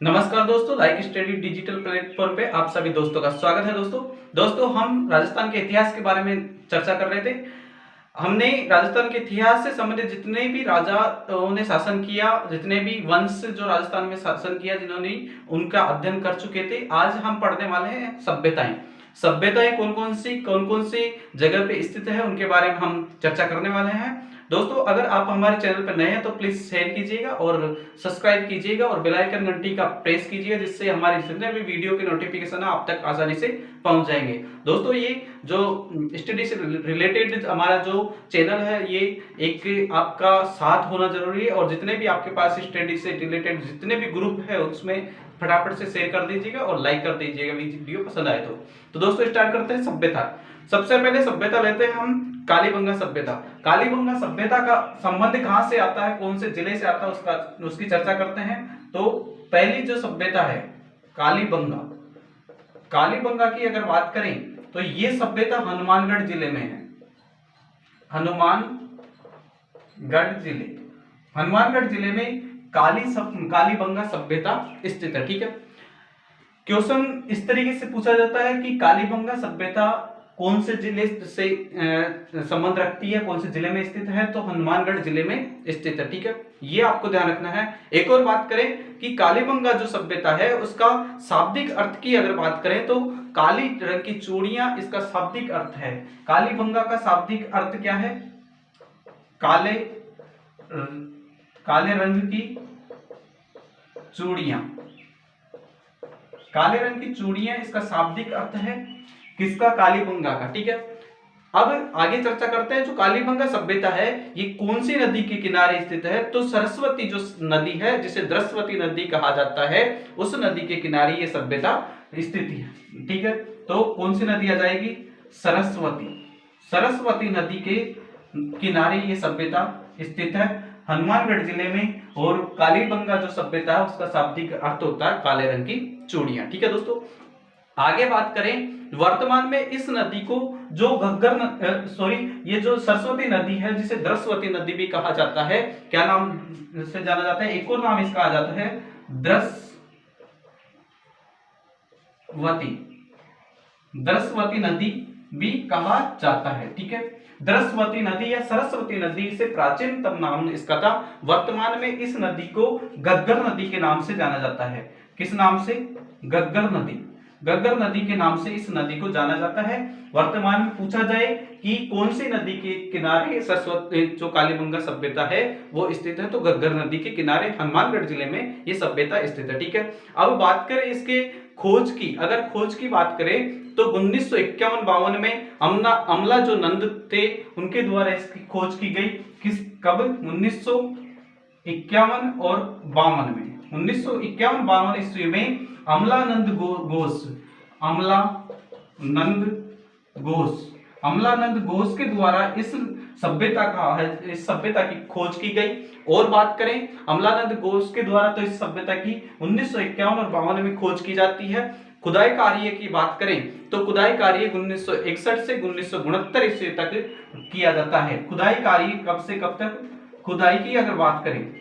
नमस्कार दोस्तों, like study digital platform पे आप सभी दोस्तों का स्वागत है। दोस्तों हम राजस्थान के इतिहास के बारे में चर्चा कर रहे थे। हमने राजस्थान के इतिहास से संबंधित जितने भी राजाओं ने शासन किया, जितने भी वंश जो राजस्थान में शासन किया, जिन्होंने उनका अध्ययन कर चुके थे। आज हम पढ़ने वाले हैं सभ्यताएं। सभ्यताएं कौन कौन सी जगह पे स्थित है, उनके बारे में हम चर्चा करने वाले हैं। दोस्तों अगर आप हमारे चैनल पर नए हैं तो प्लीज शेयर कीजिएगा और सब्सक्राइब कीजिएगा और बेल आइकन घंटी का प्रेस कीजिएगा, जिससे हमारे जितने भी वीडियो के नोटिफिकेशन आप तक आसानी से पहुंच जाएंगे। दोस्तों ये जो स्टडी से रिलेटेड हमारा जो चैनल है, ये एक आपका साथ होना जरूरी है और जितने भी आपके पास स्टडी से रिलेटेड जितने भी ग्रुप है उसमें फटाफट से शेयर कर दीजिएगा और लाइक कर दीजिएगा वीडियो पसंद आए तो दोस्तों स्टार्ट करते हैं सभ्यता। सबसे पहले सभ्यता लेते हैं हम कालीबंगा सभ्यता। कालीबंगा सभ्यता का संबंध कहां से आता है, कौन से जिले से आता है, उसकी चर्चा करते हैं। तो पहली जो सभ्यता है कालीबंगा, कालीबंगा की अगर बात करें तो ये सभ्यता हनुमानगढ़ जिले में है। हनुमानगढ़ जिले में कालीबंगा सभ्यता स्थित है। ठीक है, क्वेश्चन इस तरीके से पूछा जाता है कि कालीबंगा सभ्यता कौन से जिले से संबंध रखती है, कौन से जिले में स्थित है, तो हनुमानगढ़ जिले में स्थित है। ठीक है, ये आपको ध्यान रखना है। एक और बात करें कि कालीबंगा जो सभ्यता है उसका शाब्दिक अर्थ की अगर बात करें तो काली रंग की चूड़ियां इसका शाब्दिक अर्थ है। कालीबंगा का शाब्दिक अर्थ क्या है? काले रंग की चूड़ियां, काले रंग की चूड़ियां इसका शाब्दिक अर्थ है किसका? कालीबंगा का। ठीक है, अब आगे चर्चा करते हैं। जो कालीबंगा सभ्यता है ये कौन सी नदी के किनारे स्थित है? तो सरस्वती जो नदी है, जिसे द्रस्वती नदी कहा जाता है, उस नदी के किनारे ये सभ्यता स्थित है। ठीक है, तो कौन सी नदी आ जाएगी? सरस्वती नदी के किनारे ये सभ्यता स्थित है हनुमानगढ़ जिले में। और कालीबंगा जो सभ्यता है उसका शाब्दिक अर्थ होता है काले रंग की चूड़ियां। ठीक है दोस्तों, आगे बात करें वर्तमान में इस नदी को जो ये जो सरस्वती नदी है, जिसे द्रस्वती नदी भी कहा जाता है, क्या नाम से जाना जाता है? एक और नाम इसका आ जाता है द्रस्वती नदी भी कहा जाता है। ठीक है, द्रस्वती नदी या सरस्वती नदी से प्राचीनतम नाम इसका था। वर्तमान में इस नदी को गग्गर नदी के नाम से जाना जाता है। किस नाम से? गग्गर नदी के नाम से इस नदी को जाना जाता है। वर्तमान में पूछा जाए कि कौन सी नदी के किनारे सरस्वती जो कालीबंगा सभ्यता है वो स्थित है, तो गग्गर नदी के किनारे हनुमानगढ़ जिले में ये सभ्यता स्थित है। ठीक है, अब बात करें इसके खोज की। अगर खोज की बात करें तो 1951-52 में अमला जो नंद थे उनके द्वारा इसकी खोज की गई। कब? 1951 और 52 में। 1951-52 ईस्वी में अमलानंद घोष के द्वारा इस सभ्यता की खोज की गई। और बात करें अमलानंद घोष के द्वारा तो इस सभ्यता की 1951 और 52 में खोज की जाती है। खुदाई कार्य की बात करें तो खुदाई कार्य 1961 से 1969 ईस्वी तक किया जाता है। खुदाई कार्य कब से कब तक? खुदाई की अगर बात करें,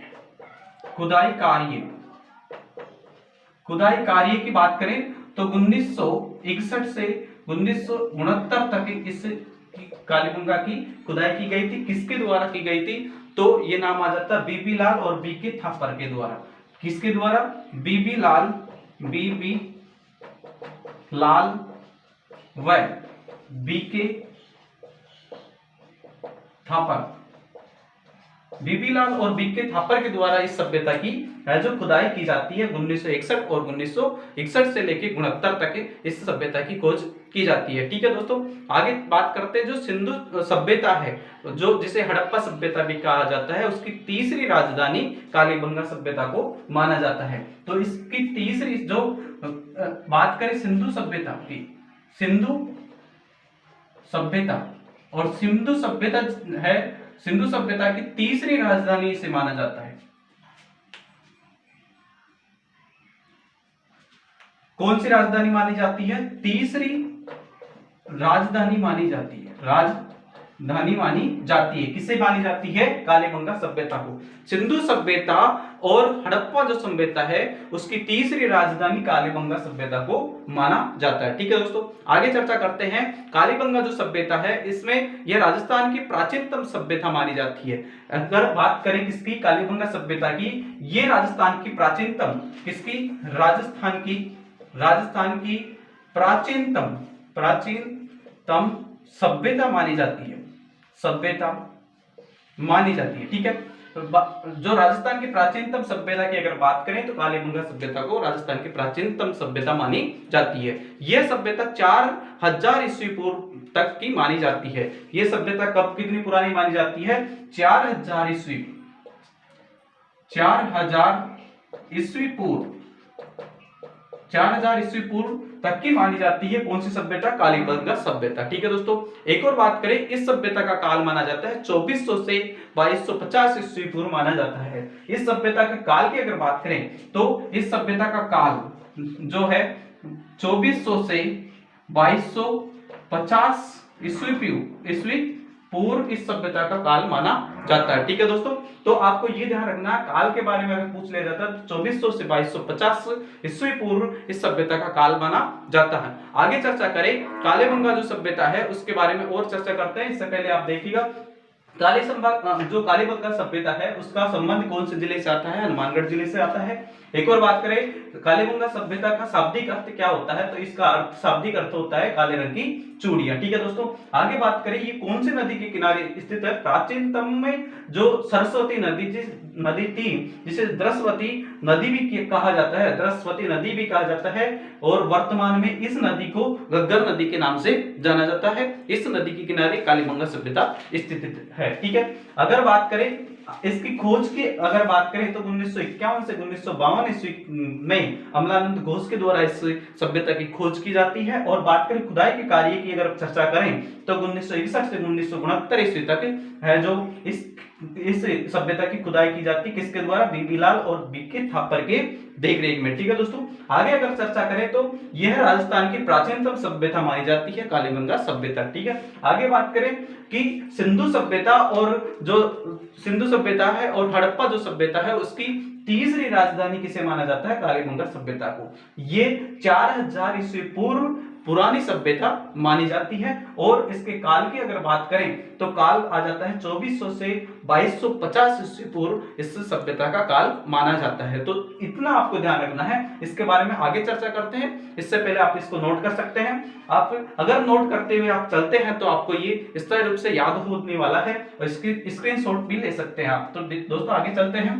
खुदाई कार्य की बात करें तो 1961 से 1969 तक इस कालीबंगा की खुदाई की गई थी। किसके द्वारा की गई थी? तो ये नाम आ जाता है बीबी लाल और बीके थापर के द्वारा। किसके द्वारा? बीबी लाल व बीके थापर। बीबी लाल और बीके थापर के द्वारा इस सभ्यता की जो खुदाई की जाती है 1961 और 1961 से लेकर 69 तक इस सभ्यता की खोज की जाती है। ठीक है दोस्तों, आगे बात करते हैं। जो सिंधु सभ्यता है, जो जिसे हड़प्पा सभ्यता भी कहा जाता है, उसकी तीसरी राजधानी कालीबंगा सभ्यता को माना जाता है। तो इसकी तीसरी जो बात करें सिंधु सभ्यता की, सिंधु सभ्यता की तीसरी राजधानी इसे माना जाता है। कौन सी राजधानी मानी जाती है? तीसरी राजधानी मानी जाती है। राजधानी मानी जाती है। किसे मानी जाती है? कालीबंगा सभ्यता को। सिंधु सभ्यता और हड़प्पा जो सभ्यता है उसकी तीसरी राजधानी कालीबंगा सभ्यता को माना जाता है। ठीक है दोस्तों, आगे चर्चा करते हैं। कालीबंगा जो सभ्यता है इसमें यह राजस्थान की प्राचीनतम सभ्यता मानी जाती है। अगर बात करें किसकी? कालीबंगा सभ्यता की, ये राजस्थान की प्राचीनतम, किसकी? राजस्थान की प्राचीनतम सभ्यता मानी जाती है। सभ्यता मानी जाती है। ठीक है, जो राजस्थान की प्राचीनतम सभ्यता की अगर बात करें तो कालीबंगा सभ्यता को राजस्थान की प्राचीनतम सभ्यता मानी जाती है। यह सभ्यता 4000 ईस्वी पूर्व तक की मानी जाती है। यह सभ्यता कब कितनी पुरानी मानी जाती है? 4000 ईस्वी पूर्व 4000 ईस्वी पूर्व तक की मानी जाती है। कौन सी सभ्यता? कालीबंगा सभ्यता। ठीक है दोस्तों, एक और बात करें, इस सभ्यता का काल माना जाता है 2400 से 2250 ईस्वी पूर्व माना जाता है। इस सभ्यता के काल की अगर बात करें तो इस सभ्यता का काल जो है 2400 से 2250 ईस्वी पूर्व इस सभ्यता का काल माना जाता है। ठीक है दोस्तों, तो आपको ये ध्यान रखना, काल के बारे में अगर पूछ लिया जाता है तो 2400 से 2250 ईस्वी पूर्व इस सभ्यता का काल माना जाता है। आगे चर्चा करें कालीबंगा जो सभ्यता है उसके बारे में और चर्चा करते हैं। इससे पहले आप देखिएगा जो कालीबंगा सभ्यता है उसका संबंध कौन से जिले से आता है? हनुमानगढ़ जिले से आता है। एक और बात करें कालीबंगा सभ्यता का शाब्दिक अर्थ क्या होता है? तो इसका शाब्दिक अर्थ होता है काले रंग की चूड़ियां। ठीक है दोस्तों, आगे बात करें ये कौन सी नदी के किनारे स्थित है? प्राचीनतम में जो सरस्वती नदी थी जिसे द्रस्वती नदी भी कहा जाता है, द्रस्वती नदी भी कहा जाता है, और वर्तमान में इस नदी को घग्गर नदी के नाम से जाना जाता है। इस नदी के किनारे कालीबंगा सभ्यता स्थित है। ठीक है, अगर बात करें इसकी खोज की अगर बात करें तो 1951 से 1952 ईस्वी में अमलानंद घोष के द्वारा इस सभ्यता की खोज की जाती है। और बात करें खुदाई के कार्य की अगर चर्चा करें तो 1961 से 1969 ईस्वी तक है जो इस सभ्यता की खुदाई की जाती है। किसके द्वारा? बीबी लाल और बीके थापर के देखरेख में। ठीक है दोस्तों, आगे अगर चर्चा करें तो यह राजस्थान की प्राचीनतम सभ्यता मानी जाती है कालीबंगा सभ्यता। ठीक है, आगे बात करें कि सिंधु सभ्यता है और हड़प्पा जो सभ्यता है उसकी तीसरी राजधानी किसे माना जाता है? कालीबंगा सभ्यता को। ये 4000 ईस्वी पूर्व पुरानी सभ्यता मानी जाती है। और इसके काल की अगर बात करें तो काल आ जाता है 2400 से 2250 ईस्वी पूर्व इस सभ्यता का काल माना जाता है। तो इतना आपको ध्यान रखना है। इसके बारे में आगे चर्चा करते हैं। इससे पहले आप इसको नोट कर सकते हैं। आप अगर नोट करते हुए आप चलते हैं तो आपको ये इस तरह रूप से याद होने वाला है और इसकी स्क्रीनशॉट भी ले सकते हैं आप। तो दोस्तों आगे चलते हैं।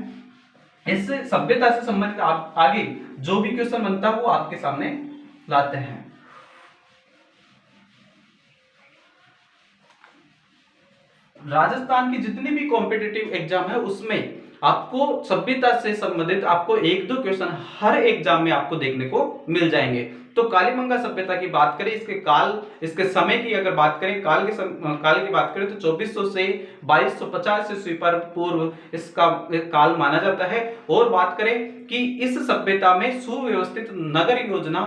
इस सभ्यता से संबंधित आप आगे जो भी क्वेश्चन बनता है वो आपके सामने लाते हैं। राजस्थान की जितनी भी कॉम्पिटिटिव एग्जाम है उसमें आपको सभ्यता से संबंधित आपको 1-2 क्वेश्चन हर एग्जाम में आपको देखने को मिल जाएंगे। तो कालीबंगा सभ्यता की बात करें, इसके समय की अगर बात करें, काल की बात करें तो 2400 से 2250 ईस्वी पूर्व इसका काल माना जाता है। और बात करें कि इस सभ्यता में सुव्यवस्थित नगर योजना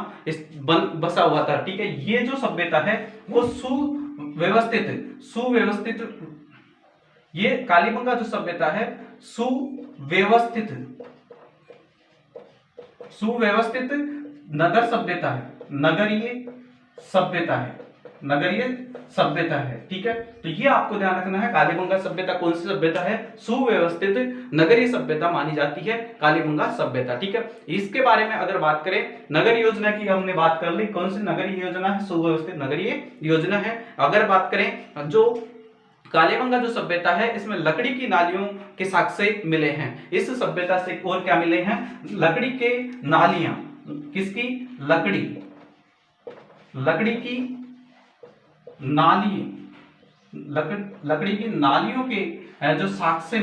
बसा हुआ था। ठीक है, ये जो सभ्यता है वो सुव्यवस्थित ये कालीबंगा जो सभ्यता है सुव्यवस्थित नगर सभ्यता है, नगरीय सभ्यता है। ठीक है, तो ये आपको ध्यान रखना है। कालीबंगा सभ्यता कौन सी सभ्यता है? सुव्यवस्थित नगरीय सभ्यता मानी जाती है कालीबंगा सभ्यता। ठीक है, इसके बारे में अगर बात करें, नगर योजना की हमने बात कर ली। कौन सी नगरीय योजना है? सुव्यवस्थित नगरीय योजना है। अगर बात करें जो कालीबंगा जो सभ्यता है इसमें लकड़ी की नालियों के साक्ष्य मिले हैं। इस सभ्यता से और क्या मिले हैं? लकड़ी के नालियां। किसकी? लकड़ी की नालियों के जो साक्ष्य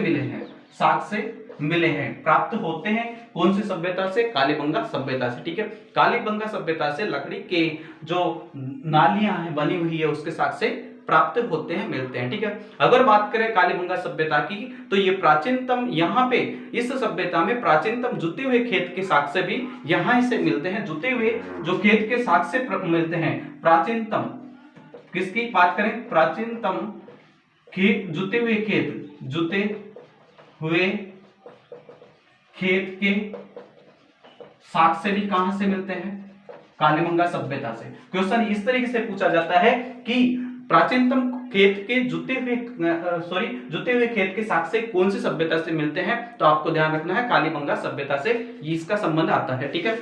मिले हैं प्राप्त होते हैं। कौन सी सभ्यता से? कालीबंगा सभ्यता से। ठीक है, कालीबंगा सभ्यता से लकड़ी के जो नालियां हैं बनी हुई है उसके साक्ष्य प्राप्त होते हैं, मिलते हैं। ठीक है, अगर बात करें कालीबंगा सभ्यता की तो ये प्राचीनतम, यहाँ पे इस सभ्यता में प्राचीनतम जुते हुए खेत के साक्ष्य भी यहाँ से मिलते हैं। जुते हुए जो खेत के साक्ष्य मिलते हैं प्राचीनतम, किसकी बात करें? प्राचीनतम जुते हुए खेत, जुते हुए खेत के साक्ष्य से भी कहां से मिलते हैं? कालीबंगा सभ्यता से। क्वेश्चन इस तरीके से पूछा जाता है कि प्राचीनतम खेत के जुते हुए खेत के साक्ष्य कौन सी सभ्यता से मिलते हैं? तो आपको ध्यान रखना है कालीबंगा सभ्यता से इसका संबंध आता है। ठीक है,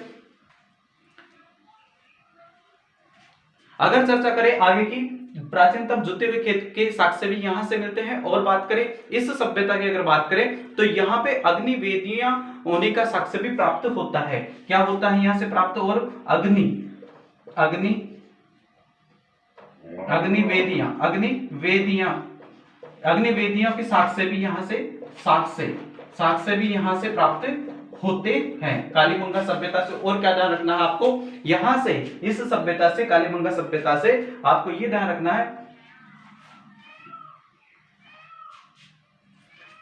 अगर चर्चा करें आगे की, प्राचीनतम जुते हुए खेत के साक्ष्य भी यहां से मिलते हैं। और बात करें इस सभ्यता की, अगर बात करें तो यहां पे अग्नि वेदियां होने का साक्ष्य भी प्राप्त होता है। क्या होता है यहां से प्राप्त? और अग्निवेदियों के साक्ष्य भी यहां से प्राप्त होते हैं कालीबंगा सभ्यता से। और क्या ध्यान रखना है आपको यहां से, इस सभ्यता से, कालीबंगा सभ्यता से आपको यह ध्यान रखना है,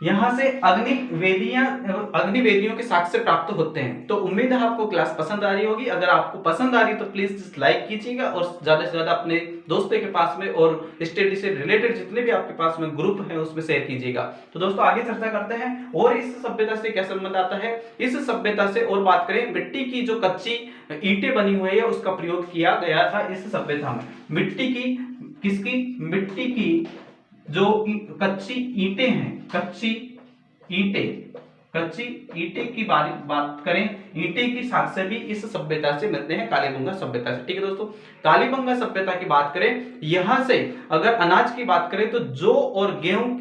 यहां से अग्निवेदियों के साक्ष्य प्राप्त होते हैं। तो उम्मीद है आपको क्लास पसंद आ रही होगी। अगर आपको पसंद आ रही तो प्लीज लाइक कीजिएगा और ज्यादा से ज्यादा अपने दोस्तों के पास में और स्टडी से रिलेटेड जितने भी आपके पास में ग्रुप है उसमें शेयर कीजिएगा। तो दोस्तों आगे चर्चा करते हैं और इस सभ्यता से क्या संबंध आता है। इस सभ्यता से और बात करें, मिट्टी की जो कच्ची ईंटें बनी हुई है उसका प्रयोग किया गया था इस सभ्यता में। मिट्टी की जो कच्ची ईंटें हैं, कच्ची ईंटे की बात करें, ईंटे की साक्ष्य भी इस सभ्यता से मिलते हैं, कालीबंगा सभ्यता से। ठीक है दोस्तों, कालीबंगा सभ्यता की बात करें, यहां से अगर अनाज की बात करें तो जौ और गेहूं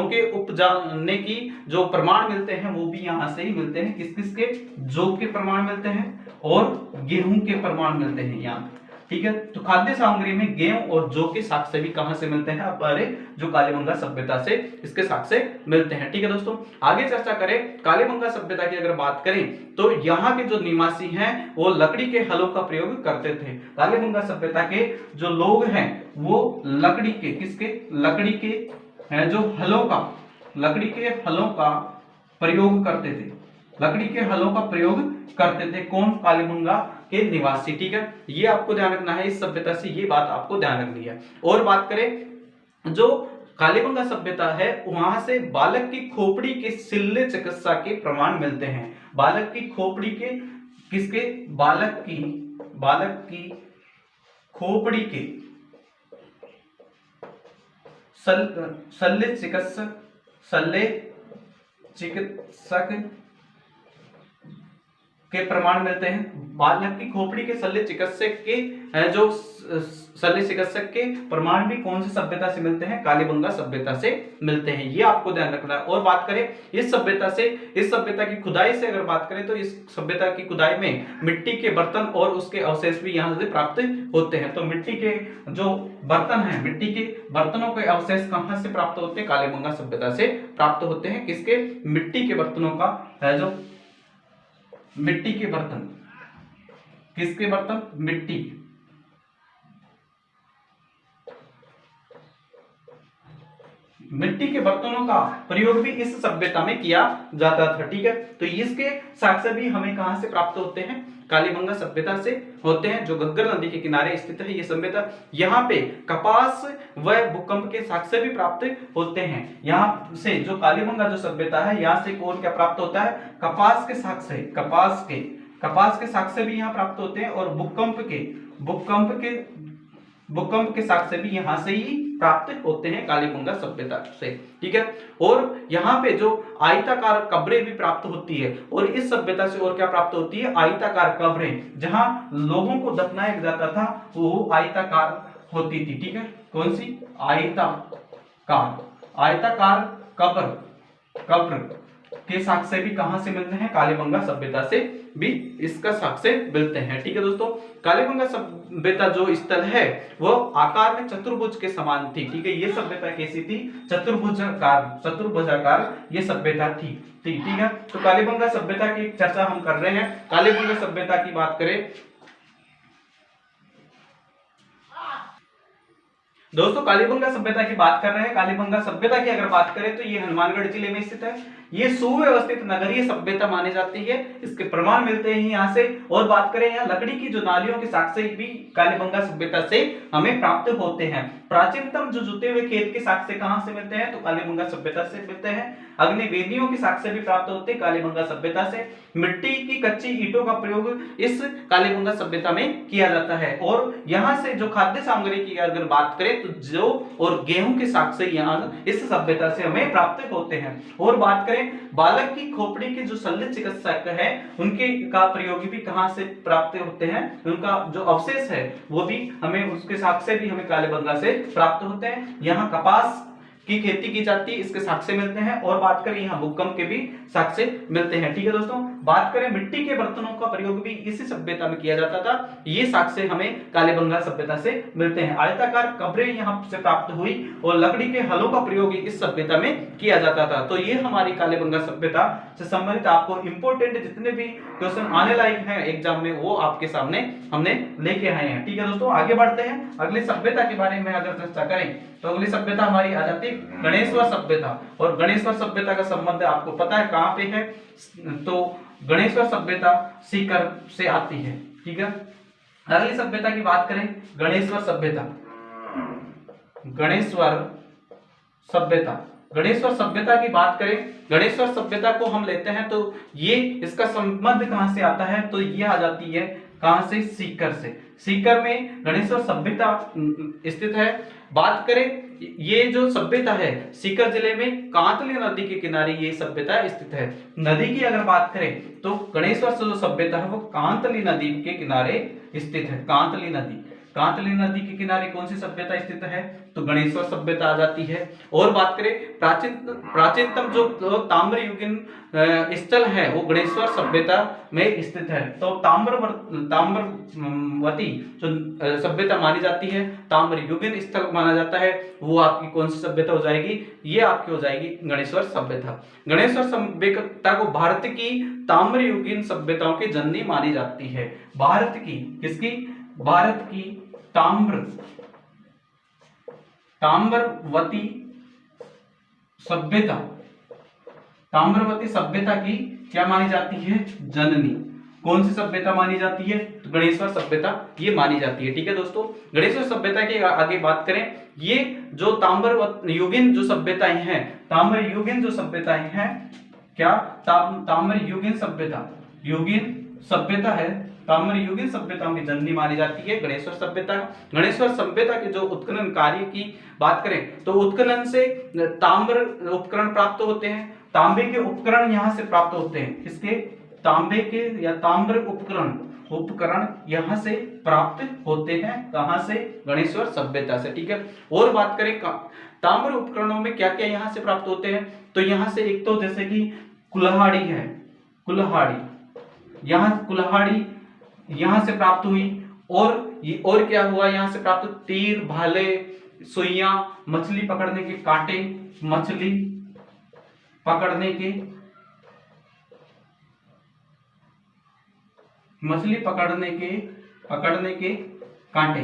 के उपजाने की जो प्रमाण मिलते हैं वो भी यहां से ही मिलते हैं। किस के? जौ के प्रमाण मिलते हैं और गेहूं के प्रमाण मिलते हैं यहाँ। ठीक है, तो खाद्य सामग्री में गेहूं और जौ के साक्ष्य भी कहां से मिलते हैं? हमारे जो कालीबंगा सभ्यता से इसके साक्ष्य मिलते हैं। ठीक है दोस्तों, आगे चर्चा करें कालीबंगा सभ्यता की, अगर बात करें तो यहाँ के जो निवासी हैं वो लकड़ी के हलों का प्रयोग करते थे। कालीबंगा सभ्यता के जो लोग हैं वो लकड़ी के जो लकड़ी के हलों का प्रयोग करते थे। कौन? कालीबंगा के निवासी। ठीक है, ये आपको ध्यान रखना है, इस सभ्यता से ये बात आपको ध्यान रखनी है। और बात करें जो कालीबंगा सभ्यता है वहां से बालक की खोपड़ी के सिल्ले चिकित्सा के प्रमाण मिलते हैं। बालक की खोपड़ी के खोपड़ी के शल्य चिकित्सक के प्रमाण मिलते हैं। बालक की खोपड़ी के शल्य चिकित्सक के प्रमाण भी कौन सी सभ्यता से मिलते हैं? कालीबंगा सभ्यता से मिलते हैं, ये आपको ध्यान रखना है। और बात करें इस सभ्यता की खुदाई से, अगर बात करें तो इस सभ्यता की खुदाई में मिट्टी के बर्तन और उसके अवशेष भी यहां से प्राप्त होते हैं। तो मिट्टी के जो बर्तन हैं, मिट्टी के बर्तनों के अवशेष कहां से प्राप्त होते हैं? कालीबंगा सभ्यता से प्राप्त होते हैं। किसके? मिट्टी के बर्तनों का जो मिट्टी के बर्तन, किसके बर्तन? मिट्टी के बर्तनों का प्रयोग भी इस सभ्यता में किया जाता था। ठीक है, तो इसके साक्ष्य भी हमें कहां से प्राप्त होते हैं? कालीबंगा सभ्यता से होते हैं, जो घग्गर नदी के किनारे स्थित है ये सभ्यता। यहाँ पे कपास व भूकंप के साक्ष्य भी प्राप्त होते हैं। यहाँ से जो कालीबंगा जो सभ्यता है, यहाँ से कौन क्या प्राप्त होता है? कपास के साक्ष्य भी यहाँ प्राप्त होते हैं और भूकंप के साक्ष्य भी यहां से ही प्राप्त होते हैं कालीबंगा सभ्यता से। ठीक है, और यहाँ पे जो आयताकार कब्रें भी प्राप्त होती है। और इस सभ्यता से और क्या प्राप्त होती है? आयताकार कब्रें, जहां लोगों को दफनाया जाता था वो आयताकार होती थी। ठीक है, कौन सी? आयताकार कब्र के साक्ष्य भी कहां से मिलते हैं? कालीबंगा सभ्यता से भी इसका साक्ष्य मिलते हैं। ठीक है दोस्तों, कालीबंगा सभ्यता जो स्थल है वो आकार में चतुर्भुज के समान थी। ठीक है, ये सभ्यता कैसी थी? चतुर्भुजाकार ये सभ्यता थी। ठीक है, तो कालीबंगा सभ्यता की चर्चा हम कर रहे हैं। कालीबंगा सभ्यता की बात करें, दोस्तों कालीबंगा सभ्यता की बात कर रहे हैं। कालीबंगा सभ्यता की अगर बात करें तो ये हनुमानगढ़ जिले में स्थित है। ये सुव्यवस्थित नगरीय सभ्यता मानी जाती है, इसके प्रमाण मिलते हैं यहाँ से। और बात करें यहाँ लकड़ी की जो नालियों के साक्ष्य भी कालीबंगा सभ्यता से हमें प्राप्त होते हैं। प्राचीनतम जो जुटे हुए खेत के साक्ष्य कहाँ से मिलते हैं, तो कालीबंगा सभ्यता से मिलते हैं। अग्निवेदियों के साक्ष्य भी प्राप्त होते हैं कालीबंगा सभ्यता से। मिट्टी की कच्ची ईंटों का प्रयोग इस कालीबंगा सभ्यता में किया जाता है। और यहाँ से जो खाद्य सामग्री की अगर बात करें तो जौ और गेहूं के साक्ष्य यहाँ इस सभ्यता से हमें प्राप्त होते हैं। और बात करें बालक की खोपड़ी के जो शल्य चिकित्सक है उनके का प्रयोग भी कहां से प्राप्त होते हैं, उनका जो अवशेष है वो भी हमें उसके साक्ष्य भी हमें कालीबंगा से प्राप्त होते हैं। यहाँ कपास की खेती की जाती है, इसके साक्ष्य मिलते हैं। और बात करें यहाँ भूकंप के भी साक्ष्य मिलते हैं। ठीक है दोस्तों, बात करें मिट्टी के बर्तनों का प्रयोग भी इसी सभ्यता में किया जाता था, ये साक्ष्य हमें कालीबंगा सभ्यता से मिलते हैं। आयताकार कब्रें यहाँ से प्राप्त हुई और लकड़ी के हलों का प्रयोग इस सभ्यता में किया जाता था। तो ये हमारी कालीबंगा सभ्यता से संबंधित आपको इंपोर्टेंट जितने भी क्वेश्चन आने लायक हैं एग्जाम में वो आपके सामने हमने लेके आए हैं। ठीक है दोस्तों, आगे बढ़ते हैं। अगली सभ्यता के बारे में अगर चर्चा करें तो अगली सभ्यता हमारी आ जाती है गणेश्वर सभ्यता। और गणेश्वर सभ्यता का संबंध आपको पता है कहां पे है, तो गणेश्वर सभ्यता सीकर से आती है। ठीक है, अगली सभ्यता की बात करें गणेश्वर सभ्यता। गणेश्वर सभ्यता, गणेश्वर सभ्यता की बात करें, गणेश्वर सभ्यता को हम लेते हैं तो ये इसका संबंध कहां से आता है, तो ये आ जाती है कहां से, सीकर से। सीकर में गणेश्वर सभ्यता स्थित है। बात करें ये जो सभ्यता है सीकर जिले में कांतली नदी के किनारे ये सभ्यता स्थित है। नदी की अगर बात करें तो गणेश्वर से जो सभ्यता है वो कांतली नदी के किनारे स्थित है। कांतली नदी, कांतली नदी के किनारे कौन सी सभ्यता स्थित है, तो गणेश्वर सभ्यता आ जाती है। और बात करें प्राचीनतम जो ताम्र युगीन स्थल है वो गणेश्वर सभ्यता में स्थित है। तो ताम्रवती जो सभ्यता मानी जाती है, ताम्र युगीन स्थल माना जाता है, वो आपकी कौन सी सभ्यता हो जाएगी, ये आपकी हो जाएगी गणेश्वर सभ्यता। गणेश्वर सभ्यता को भारत की ताम्र युगीन सभ्यताओं की जननी मानी जाती है। भारत की, किसकी, भारत की ताम्रवती सभ्यता, ताम्रवती सभ्यता की क्या मानी जाती है, जननी। कौन सी सभ्यता मानी जाती है, तो गणेश्वर सभ्यता ये मानी जाती है। ठीक है दोस्तों, गणेश्वर सभ्यता की आगे बात करें, ये जो ताम्र युगीन जो सभ्यताएं हैं, ताम्र युगीन जो सभ्यताएं हैं, क्या ताम्र युगीन सभ्यता, युगीन सभ्यता है, ताम्र युगीन सभ्यताओं की जननी मानी जाती है गणेश्वर सभ्यता। गणेश्वर सभ्यता के जो उत्खनन कार्य की बात करें तो उत्खनन से ताम्र उपकरण प्राप्त होते हैं, तांबे के उपकरण यहां से प्राप्त होते हैं। किसके, तांबे के या ताम्र उपकरण यहां से प्राप्त होते हैं, कहां से, गणेश्वर सभ्यता से। ठीक है, और बात करें ताम्र उपकरणों में क्या क्या यहां से प्राप्त होते हैं, तो यहां से एक तो जैसे कि कुल्हाड़ी है, कुल्हाड़ी, यहां कुल्हाड़ी यहां से प्राप्त हुई। और क्या हुआ यहां से प्राप्त, तीर, भाले, सुइयां, मछली पकड़ने के कांटे, मछली पकड़ने के कांटे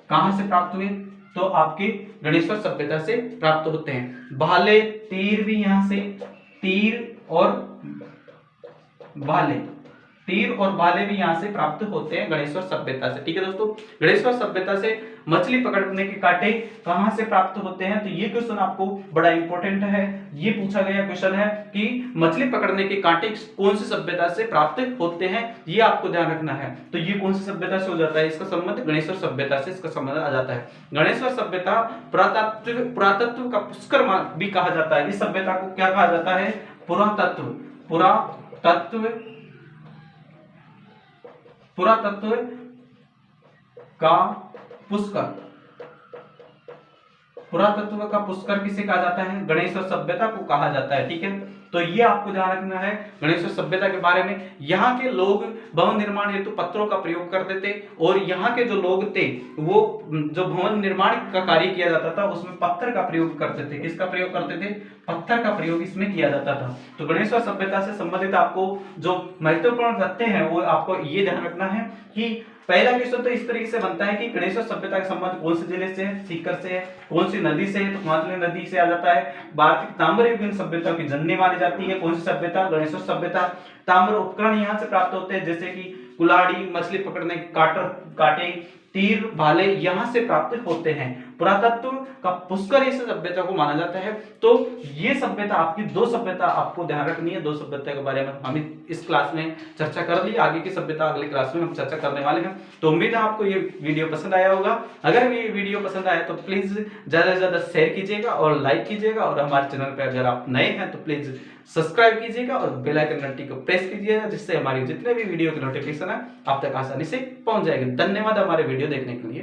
कहां से प्राप्त हुए, तो आपके गणेश्वर सभ्यता से प्राप्त होते हैं। भाले, तीर भी यहां से, तीर और भाले भी यहां से प्राप्त होते हैं गणेश्वर सभ्यता से। ठीक है दोस्तों, गणेश्वर सभ्यता से मछली पकड़ने के कांटे कहां से प्राप्त होते हैं, तो ये क्वेश्चन आपको बड़ा इंपॉर्टेंट है, ये पूछा गया क्वेश्चन है कि मछली पकड़ने के कांटे कौन सी सभ्यता से प्राप्त होते हैं, ये आपको ध्यान रखना है। तो ये कौन सी सभ्यता से हो जाता है, इसका संबंध गणेश्वर सभ्यता से इसका संबंध आ जाता है। गणेश्वर सभ्यता पुरातत्व का पुष्कर भी कहा जाता है। इस सभ्यता को क्या कहा जाता है, पुरातत्व का पुष्कर। पुरातत्व का पुष्कर किसे कहा जाता है, गणेश्वर सभ्यता को कहा जाता है। ठीक है, तो ये आपको ध्यान रखना है गणेश्वर सभ्यता के बारे में। यहाँ के लोग भवन निर्माण हेतु पत्थरों का प्रयोग करते थे, और यहाँ के जो लोग थे वो जो भवन निर्माण का कार्य किया जाता था उसमें पत्थर का प्रयोग करते थे। किसका प्रयोग करते थे, पत्थर का प्रयोग इसमें किया जाता था। तो गणेश्वर सभ्यता से संबंधित आपको जो महत्वपूर्ण तथ्य हैं वो आपको ये ध्यान रखना है कि पहला क्वेश्चन तो इस तरीके से बनता है कि गणेश्वर सभ्यता का संबंध कौन से जिले से है, सीकर से है, कौन सी नदी से है, तो हिमालय नदी से आ जाता है। भारत की ताम्र युगीन सभ्यता की जननी मानी जाती है, कौन सी सभ्यता, गणेश्वर सभ्यता। ताम्र उपकरण यहाँ से प्राप्त होते हैं जैसे कि कुल्हाड़ी, मछली पकड़ने कांटे, तीर, भाले यहाँ से प्राप्त होते हैं। पुरातत्व का पुष्कर इस सभ्यता को माना जाता है। तो ये सभ्यता आपकी दो सभ्यता आपको ध्यान रखनी है, दो सभ्यता के बारे में हम इस क्लास में चर्चा कर ली, आगे की सभ्यता अगले क्लास में हम चर्चा करने वाले हैं। तो उम्मीद है आपको ये वीडियो पसंद आया होगा। अगर ये वीडियो पसंद आया तो प्लीज ज्यादा से ज्यादा शेयर कीजिएगा और लाइक कीजिएगा, और हमारे चैनल पर अगर आप नए हैं तो प्लीज सब्सक्राइब कीजिएगा और बेल आइकन घंटी को प्रेस कीजिएगा, जिससे हमारी जितने भी वीडियो की नोटिफिकेशन है आप तक आसानी से पहुंच जाएगी। धन्यवाद हमारे वीडियो देखने के लिए।